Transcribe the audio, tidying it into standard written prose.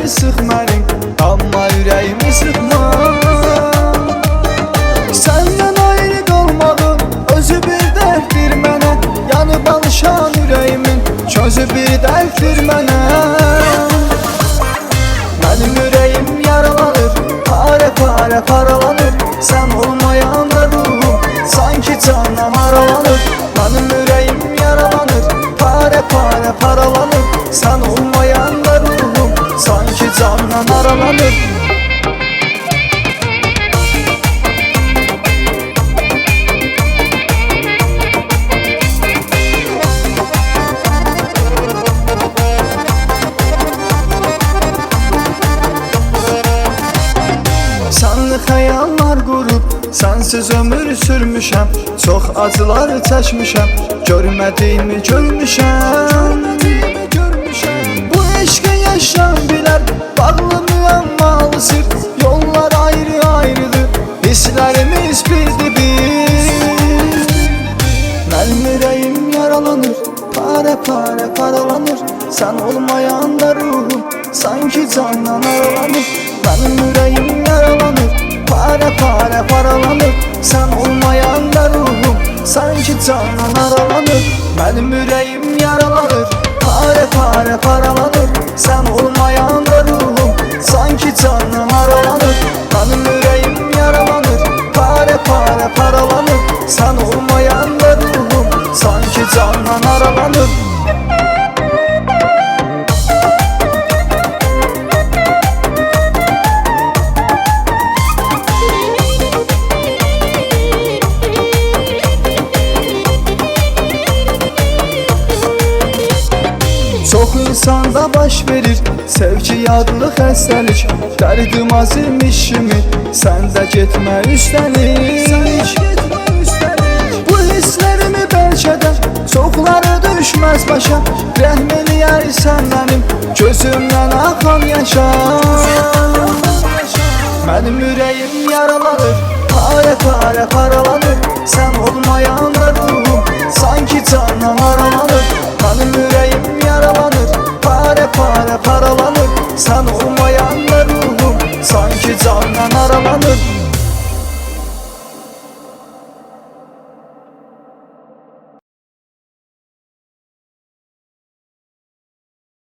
ürəyimi sıx mənim, amma ürəyimi sıxma. Səndən ayrı qalmağın özü bir dərddir mənə, yanıb alışan ürəyimin közü bir dərddir mənə. Mənim ürəyim yaralanır, pare pare paralanır, sən olmayanda ruhum sanki candan aralanır. Mənim ürəyim yaralanır, pare pare paralanır, sən olmayanda ruhum sanki candan aralanır. Sanlı xəyallar qurub, sənsiz ömür sürmüşəm, çox acılar çəkmişəm, görmədiyimi görmüşəm. Bu eşqə yaşam bilər, bağlı müəmmalı sir, yollar ayrı ayrıdır, hisslərimiz birdir bir. Mənim ürəyim yaralanır, pare pare paralanır, sən olmayanda ruhum sanki candan aralanır. Mənim ürəyim yaralanır, pare pare paralanır, sən olmayanda ruhum sanki candan aralanır. Mənim ürəyim yaralanır, pare pare paralanır, sən olmayanda ruhum sanki candan aralanır. Mənim ürəyim yaralanır, pare pare paralanır, sən olmayanda ruhum sanki candan aralanır. Çox insanda baş verir sevgi adlı xəstəlik, dərdim azmış kimi səndə getmə üstəlik. Bu hisslərimi bəlkə də çoxları düşməz başa, rəhm eləyərsən mənim gözümdən axan yaşa. Mənim ürəyim yaralanır, pare pare paralanır, sən olmayanda